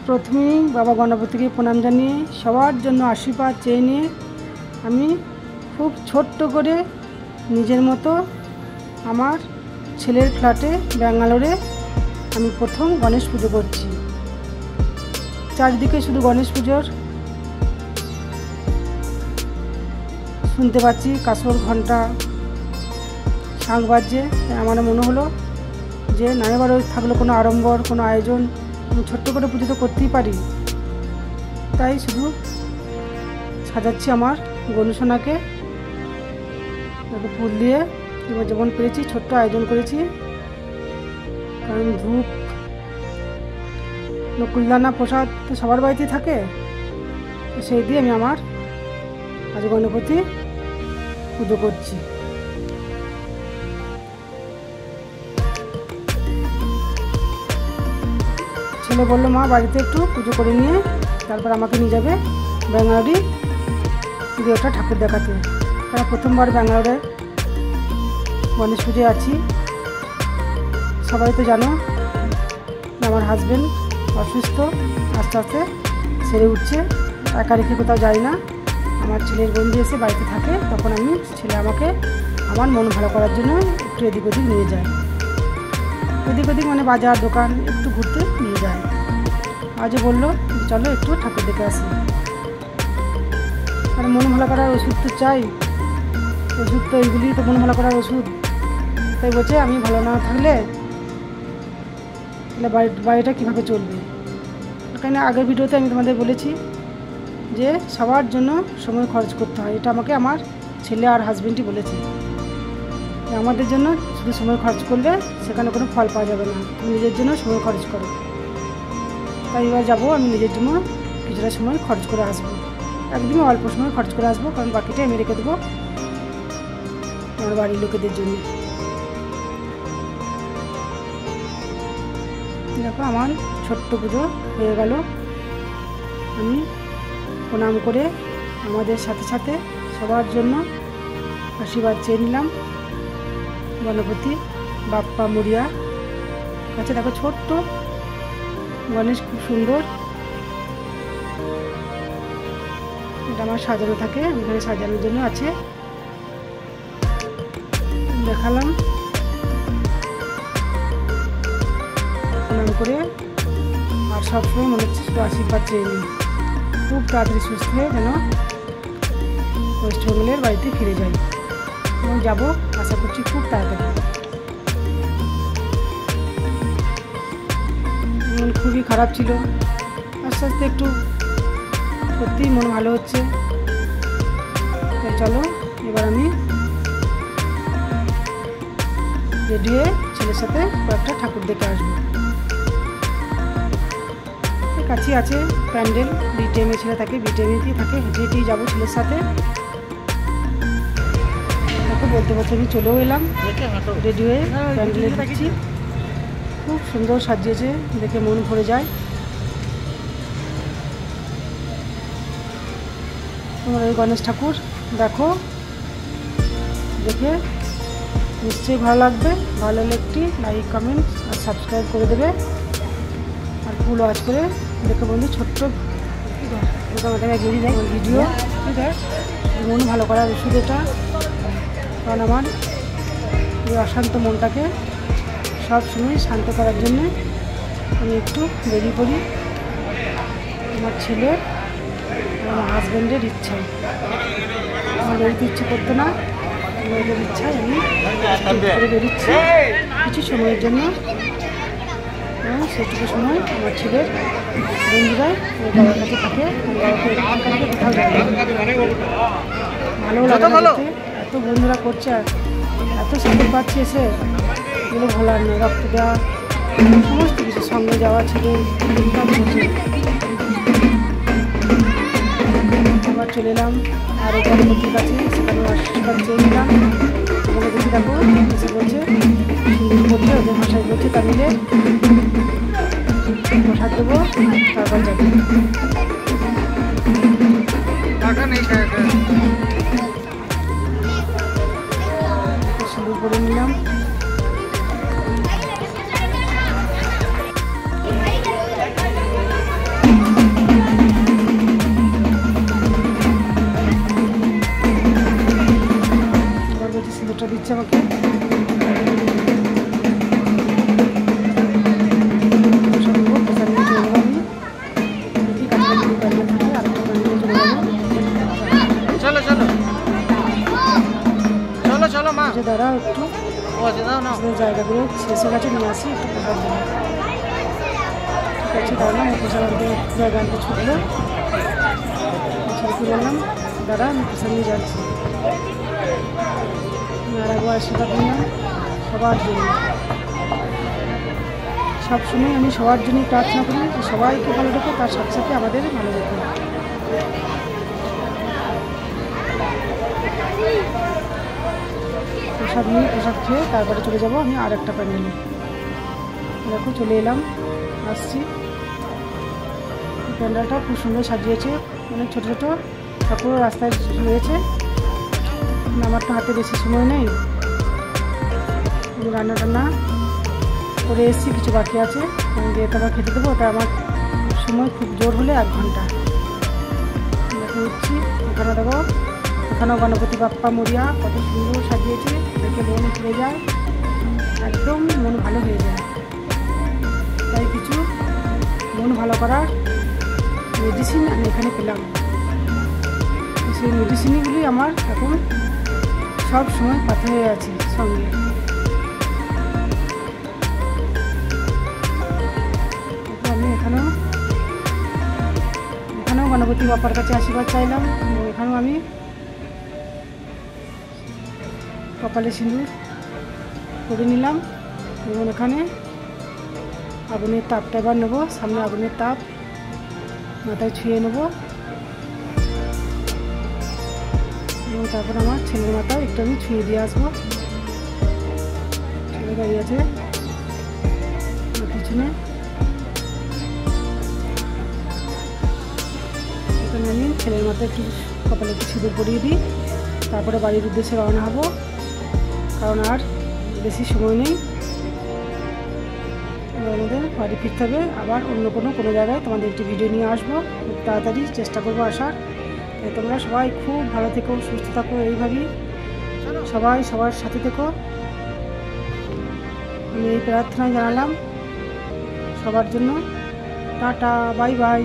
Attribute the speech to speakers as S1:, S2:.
S1: প্রথমেই বাবা গণপতিকে প্রণাম জানিয়ে সবার জন্য আশীর্বাদ চেয়ে নিয়ে আমি খুব ছোট্ট করে নিজের মতো আমার ছেলের ফ্ল্যাটে ব্যাঙ্গালোরে আমি প্রথম গণেশ পুজো করছি। চারিদিকে শুধু গণেশ পুজোর শুনতে পাচ্ছি, কাঁসর ঘন্টা শাঁখ বাজছে। আমার মনে হলো যে না এবারও থাকলো কোনো আড়ম্বর, কোনো আয়োজন, আমি ছোট্ট করে পুজো তো করতেই পারি। তাই শুধু সাজাচ্ছি আমার গণেশনাকে ফুল দিয়ে। এবার যেমন পেরেছি ছোট্ট আয়োজন করেছি, কারণ ধূপ নকুলদানা প্রসাদ তো সবার বাড়িতেই থাকে, সেই দিয়ে আমি আমার আজ গণপতি পুজো করছি। ছেলে বললো মা বাড়িতে একটু পুজো করে নিয়ে তারপর আমাকে নিয়ে যাবে ব্যাঙ্গালোরে ওটা ঠাকুর দেখাতে। কারণ প্রথমবার ব্যাঙ্গালোরে গণেশ পুজোয় আছি। সবাই তো জানো আমার হাজব্যান্ড অসুস্থ, আস্তে আস্তে সেরে উঠছে, একা রেখে কোথাও যাই না। আমার ছেলের বন্ধু এসে বাড়িতে থাকে, তখন আমি ছেলে আমাকে আমার মন ভালো করার জন্য একটু এদিক ওদিক নিয়ে যায়। এদিক ওদিক মানে বাজার দোকান একটু ঘুরতে নিয়ে যায়। আজও বললো চলো একটু ঠাকুর দেখে আসি। আর মন ভালো করার ওষুধ তো চাই, ওষুধ তো এইগুলি তো মন ভালো করার ওষুধ। তাই বলছে আমি ভালো না থাকলে তাহলে বাড়িটা কীভাবে চলবে। এখানে আগের ভিডিওতে আমি তোমাদের বলেছি যে সবার জন্য সময় খরচ করতে হয়। এটা আমাকে আমার ছেলে আর হাজব্যান্ডই বলেছে, আমাদের জন্য শুধু সময় খরচ করলে সেখানে কোনো ফল পাওয়া যাবে না, তুমি নিজের জন্য সময় খরচ করো। তাই এবার যাবো, আমি নিজের জন্য কিছুটা সময় খরচ করে আসবো, একদমই অল্প সময় খরচ করে আসবো, কারণ বাকিটা আমি রেখে দেবো আমার বাড়ির লোকেদের জন্য। দেখো আমার ছোট্ট পুজো হয়ে গেল। আমি প্রণাম করে আমাদের সাথে সাথে সবার জন্য আশীর্বাদ চেয়ে নিলাম গণপতি বাপ্পা মরিয়া কাছে। দেখো ছোট্ট গণেশ, খুব সুন্দর। এটা আমার সাজানো থাকে, এখানে সাজানোর জন্য আছে। দেখালাম প্রণাম করে, আর সবসময় মনে হচ্ছে শুধু আশীর্বাদ চেয়ে নিই খুব তাড়াতাড়ি সুস্থ হয়ে যেন ওয়েস্টবেঙ্গলের বাড়িতে ফিরে যাই, এবং যাবো আশা করছি খুব তাড়াতাড়ি। মন খুবই খারাপ ছিল, আস্তে আস্তে একটু সত্যিই মন ভালো হচ্ছে। চলো এবার আমি রেডি হয়ে ছেলের সাথে কয়েকটা ঠাকুর দেখে আসবো। কাছে আছে প্যান্ডেল, বিটিএমে ছেলে থাকে, বিটিএমেতেই থাকে, হেঁটে হেঁটেই যাবো ছেলের সাথে। দেখো বলতে বলতে আমি চলেও এলাম, রেডি হয়ে প্যান্ডেলে ঢুকছি। খুব সুন্দর সাজিয়েছে, দেখে মন ভরে যায়। তোমার এই গণেশ ঠাকুর দেখো, দেখে নিশ্চয়ই ভালো লাগবে। ভালো লাগলে একটি লাইক, কমেন্ট আর সাবস্ক্রাইব করে দেবে। আর ফুল ওয়াচ করে দেখে বন্ধু ছোট্ট ভিডিও মন ভালো করার ওষুধ এটা। কারণ আমার এই অশান্ত মনটাকে সব সময় শান্ত করার জন্যে আমি একটু দেরি করি। আমার ছেলের আমার হাজব্যান্ডের ইচ্ছায়, আমার বেরোতে ইচ্ছে করতো না, ওদের ইচ্ছায় আমি করে বেরোচ্ছি কিছু সময়ের জন্য। এবং সেটুকু সময় আমার ছেলের বন্ধুরা ওর বাবার কাছে থাকে, বাবাকে এখানকার কোথাও যায় ভালো লাগে। এত বন্ধুরা করছে, এত সুন্দর পাচ্ছি এসে, এগুলো ভোলার নয়। রক্ত দেওয়া সমস্ত কিছু, সঙ্গে যাওয়া ছেলে আবার চলে এলাম আর গণপতির কাছে, সেখানে আশীর্বাদ চেয়ে নিলাম। ওখানে দেখি দেখো এসে বলছে, হিন্দি বলছে, ওদের ভাষায় বলছে, তামিলে প্রসাদ দেবো তারপর যাবে। সিঁদুর করে নিলাম। সিঁদুরটা দিচ্ছে আমাকে।
S2: চলো চলো চলো চলো মা,
S1: দাঁড়াও একটু, জায়গাগুলো শেষ হয়ে গেছে, নিয়ে আসি একটু প্রসাদ দেবো। ঠিক আছে দাঁড়ালাম, প্রসাদ আনতে জায়গা আনতে ছুটলো, কি বললাম দাঁড়া আমি প্রসাদ নিয়ে যাচ্ছি। আর একবার আশীর্বাদ নিলাম সবার জন্য। সবসময় আমি সবার জন্যই প্রার্থনা করি, সবাইকে ভালো রেখো, তার সাথে সাথে আমাদের ভালো রেখো। প্রসাদ নিয়ে প্রসাদ খেয়ে তারপরে চলে যাব আমি আর একটা প্যান্ডেলে। দেখো চলে এলাম, আসছি। প্যান্ডেলটা খুব সুন্দর সাজিয়েছে, অনেক ছোটো ছোটো ঠাকুর রাস্তায় রয়েছে। আমার তো হাতে বেশি সময় নেই, রান্না টান্না করে এসেছি, কিছু বাকি আছে, দিয়ে তো আবার খেতে দেবো। ওটা আমার সময় খুব জোর হলে 1 ঘন্টা। দেখে উঠছি, এখানে দেখো, এখানেও গণপতি বাপ্পা মরিয়া কত সুন্দর সাজিয়েছে, দেখে মন ঘুরে যায়, একদম মন ভালো হয়ে যায়। তাই কিছু মন ভালো করার মেডিসিন আমি এখানে পেলাম। সেই মেডিসিনগুলি আমার এখন সব সময় পাথর হয়ে আছে সঙ্গে। আমি এখানেও গণপতি বাপ্পার কাছে আশীর্বাদ চাইলাম। এখানেও আমি কপালে সিঁদুর করে নিলাম এবং এখানে আগুনের তাপটা এবার নেবো, সামনে আগুনের তাপ মাথায় ছুঁয়ে নেবো এবং তারপর আমার ছেলের মাথায় একটু আমি ছুঁয়ে দিয়ে আসবো। ছেলে দাঁড়িয়ে আছে পিছনে, এখানে আমি ছেলের মাথায় একটু কপালে একটু সিঁদুর পরিয়ে দিই, তারপরে বাড়ির উদ্দেশ্যে রওনা হব, কারণ আর বেশি সময় নেই। আমাদের বাড়ি ফিরতে হবে। আবার অন্য কোনো জায়গায় তোমাদের একটি ভিডিও নিয়ে আসবো, খুব তাড়াতাড়ি চেষ্টা করবো আসার। তাই তোমরা সবাই খুব ভালো থেকো, সুস্থ থাকো, এইভাবেই সবাই সবার সাথে থেকো। আমি এই প্রার্থনা জানালাম সবার জন্য। Tata, bye bye.